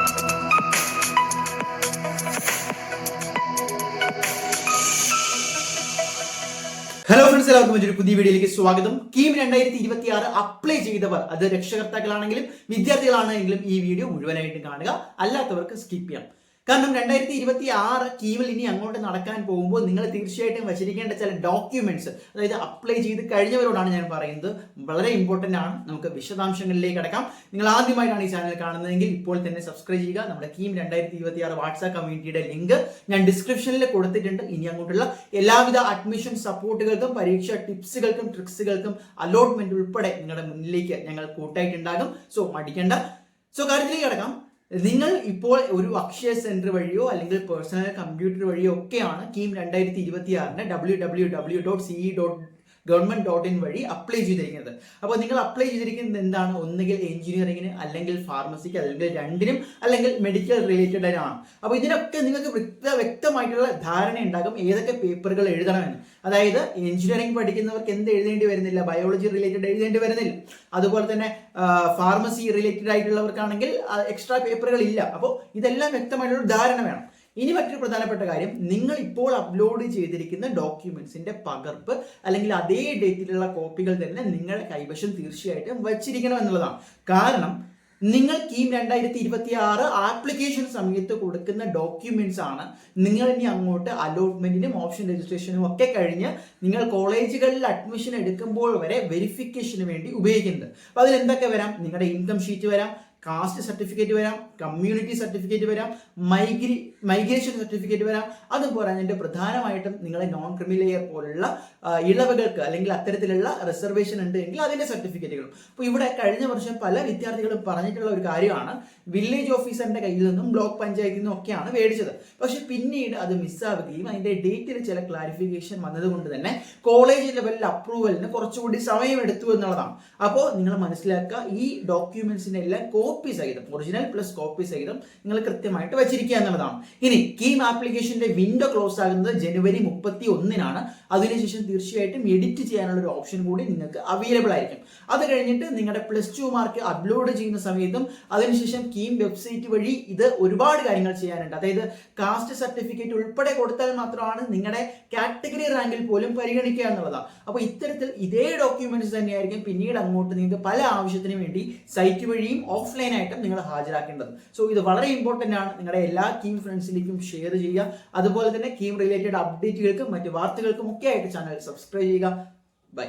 Hello friends, എല്ലാവർക്കും ഒരു പുതിയ വീഡിയോയിലേക്ക് സ്വാഗതം. കീം 2026 അപ്ലൈ ചെയ്തവർ, അത് രക്ഷകർത്താക്കളാണെങ്കിലും വിദ്യാർത്ഥികളാണെങ്കിലും ഈ വീഡിയോ മുഴുവനായിട്ട് കാണുക. അല്ലാത്തവർക്ക് സ്കിപ്പ് ചെയ്യാം. കാരണം 2026 കീമിൽ ഇനി അങ്ങോട്ട് നടക്കാൻ പോകുമ്പോൾ നിങ്ങൾ തീർച്ചയായിട്ടും വച്ചിരിക്കേണ്ട ചില ഡോക്യുമെന്റ്സ്, അതായത് അപ്ലൈ ചെയ്ത് കഴിഞ്ഞവരോടാണ് ഞാൻ പറയുന്നത്, വളരെ ഇമ്പോർട്ടന്റ് ആണ്. നമുക്ക് വിശദാംശങ്ങളിലേക്ക് കടക്കാം. നിങ്ങൾ ആദ്യമായിട്ടാണ് ഈ ചാനൽ കാണുന്നതെങ്കിൽ ഇപ്പോൾ തന്നെ സബ്സ്ക്രൈബ് ചെയ്യുക. നമ്മുടെ കീം 2026 വാട്സ്ആപ്പ് കമ്മ്യൂണിറ്റിയുടെ ലിങ്ക് ഞാൻ ഡിസ്ക്രിപ്ഷനിൽ കൊടുത്തിട്ടുണ്ട്. ഇനി അങ്ങോട്ടുള്ള എല്ലാവിധ അഡ്മിഷൻ സപ്പോർട്ടുകൾക്കും പരീക്ഷ ടിപ്സുകൾക്കും ട്രിക്സുകൾക്കും അലോട്ട്മെന്റ് ഉൾപ്പെടെ നിങ്ങളുടെ മുന്നിലേക്ക് ഞങ്ങൾ കൂട്ടായിട്ടുണ്ടാകും. സോ മടിക്കേണ്ട. സോ കാര്യത്തിലേക്ക് കടക്കാം. നിങ്ങൾ ഇപ്പോൾ ഒരു അക്ഷയ സെന്റർ വഴിയോ അല്ലെങ്കിൽ പേഴ്സണൽ കമ്പ്യൂട്ടർ വഴിയോ ഒക്കെയാണ് കീം 2026 www.ce.government.in വഴി അപ്ലൈ ചെയ്തിരിക്കുന്നത്. അപ്പോൾ നിങ്ങൾ അപ്ലൈ ചെയ്തിരിക്കുന്നത് എന്താണ്? ഒന്നുകിൽ എഞ്ചിനീയറിംഗിന്, അല്ലെങ്കിൽ ഫാർമസിക്ക്, അല്ലെങ്കിൽ രണ്ടിനും, അല്ലെങ്കിൽ മെഡിക്കൽ റിലേറ്റഡ് ആണ്. അപ്പോൾ ഇതിനൊക്കെ നിങ്ങൾക്ക് വ്യക്തമായിട്ടുള്ള ധാരണ ഉണ്ടാകും ഏതൊക്കെ പേപ്പറുകൾ എഴുതണമെന്ന്. അതായത് എഞ്ചിനീയറിംഗ് പഠിക്കുന്നവർക്ക് എന്ത് എഴുതേണ്ടി വരുന്നില്ല, ബയോളജി റിലേറ്റഡ് എഴുതേണ്ടി വരുന്നില്ല. അതുപോലെ തന്നെ ഫാർമസി റിലേറ്റഡ് ആയിട്ടുള്ളവർക്കാണെങ്കിൽ എക്സ്ട്രാ പേപ്പറുകൾ ഇല്ല. അപ്പോൾ ഇതെല്ലാം വ്യക്തമായിട്ടുള്ള ധാരണ വേണം. ഇനി മറ്റൊരു പ്രധാനപ്പെട്ട കാര്യം, നിങ്ങൾ ഇപ്പോൾ അപ്ലോഡ് ചെയ്തിരിക്കുന്ന ഡോക്യുമെന്റ്സിന്റെ പകർപ്പ് അല്ലെങ്കിൽ അതേ ഡേറ്റിലുള്ള കോപ്പികൾ തന്നെ നിങ്ങളുടെ കൈവശം തീർച്ചയായിട്ടും വച്ചിരിക്കണം എന്നുള്ളതാണ്. കാരണം നിങ്ങൾ കീം 2026 ആപ്ലിക്കേഷൻ സമയത്ത് കൊടുക്കുന്ന ഡോക്യുമെന്റ്സ് ആണ് നിങ്ങൾ ഇനി അങ്ങോട്ട് അലോട്ട്മെന്റിനും ഓപ്ഷൻ രജിസ്ട്രേഷനും ഒക്കെ കഴിഞ്ഞ് നിങ്ങൾ കോളേജുകളിൽ അഡ്മിഷൻ എടുക്കുമ്പോൾ വരെ വെരിഫിക്കേഷന് വേണ്ടി ഉപയോഗിക്കുന്നത്. അപ്പൊ അതിൽ എന്തൊക്കെ വരാം? നിങ്ങളുടെ ഇൻകം ഷീറ്റ് വരാം, കാസ്റ്റ് സർട്ടിഫിക്കറ്റ് വരാം, കമ്മ്യൂണിറ്റി സർട്ടിഫിക്കറ്റ് വരാം, മൈഗ്രേഷൻ സർട്ടിഫിക്കറ്റ് വരാം. അതുപോലെ അതിന്റെ പ്രധാനമായിട്ടും നിങ്ങളെ നോൺ ക്രിമിലെയർ പോലുള്ള ഇളവുകൾക്ക് അല്ലെങ്കിൽ അത്തരത്തിലുള്ള റിസർവേഷൻ ഉണ്ട് എങ്കിൽ അതിന്റെ സർട്ടിഫിക്കറ്റുകളും. അപ്പോൾ ഇവിടെ കഴിഞ്ഞ വർഷം പല വിദ്യാർത്ഥികളും പറഞ്ഞിട്ടുള്ള ഒരു കാര്യമാണ്, വില്ലേജ് ഓഫീസറിന്റെ കയ്യിൽ നിന്നും ബ്ലോക്ക് പഞ്ചായത്തിൽ നിന്നും ഒക്കെയാണ് മേടിച്ചത്. പക്ഷെ പിന്നീട് അത് മിസ്സാവുകയും അതിന്റെ ഡേറ്റിൽ ചില ക്ലാരിഫിക്കേഷൻ വന്നതുകൊണ്ട് തന്നെ കോളേജ് ലെവലിൽ അപ്രൂവലിന് കുറച്ചുകൂടി സമയം എടുത്തു എന്നുള്ളതാണ്. അപ്പോൾ നിങ്ങൾ മനസ്സിലാക്കുക, ഈ ഡോക്യുമെന്റ്സിന്റെ എല്ലാം കോപ്പി സഹിതം, ഒറിജിനൽ പ്ലസ് കോപ്പി സഹിതം നിങ്ങൾ കൃത്യമായിട്ട് വെച്ചിരിക്കുക എന്നുള്ളതാണ്. ഇനി കീം ആപ്ലിക്കേഷന്റെ വിൻഡോ ക്ലോസ് ആകുന്നത് ജനുവരി 31-നാണ്. അതിനുശേഷം തീർച്ചയായിട്ടും എഡിറ്റ് ചെയ്യാനുള്ള ഒരു ഓപ്ഷൻ കൂടി നിങ്ങൾക്ക് അവൈലബിൾ ആയിരിക്കും. അത് കഴിഞ്ഞിട്ട് നിങ്ങളുടെ +2 മാർക്ക് അപ്ലോഡ് ചെയ്യുന്ന സമയത്തും അതിനുശേഷം കീം വെബ്സൈറ്റ് വഴി ഇത് ഒരുപാട് കാര്യങ്ങൾ ചെയ്യാനുണ്ട്. അതായത് കാസ്റ്റ് സർട്ടിഫിക്കറ്റ് ഉൾപ്പെടെ കൊടുത്താൽ മാത്രമാണ് നിങ്ങളുടെ കാറ്റഗറി റാങ്കിൽ പോലും പരിഗണിക്കുക എന്നുള്ളതാണ്. അപ്പോൾ ഇത്തരത്തിൽ ഇതേ ഡോക്യുമെന്റ്സ് തന്നെയായിരിക്കും പിന്നീട് അങ്ങോട്ട് നിങ്ങൾക്ക് പല ആവശ്യത്തിനു വേണ്ടി സൈറ്റ് വഴിയും ഓഫ്ലൈൻ ആയിട്ടും നിങ്ങൾ ഹാജരാക്കേണ്ടത്. സോ ഇത് വളരെ ഇമ്പോർട്ടന്റ് ആണ്. നിങ്ങളുടെ എല്ലാ കീം ഫ്രണ്ട്സിലേക്കും ഷെയർ ചെയ്യുക. അതുപോലെ തന്നെ കീം റിലേറ്റഡ് അപ്ഡേറ്റുകൾക്കും മറ്റു വാർത്തകൾക്കും ഒക്കെ ആയിട്ട് ചാനൽ സബ്സ്ക്രൈബ് ചെയ്യുക. ബൈ.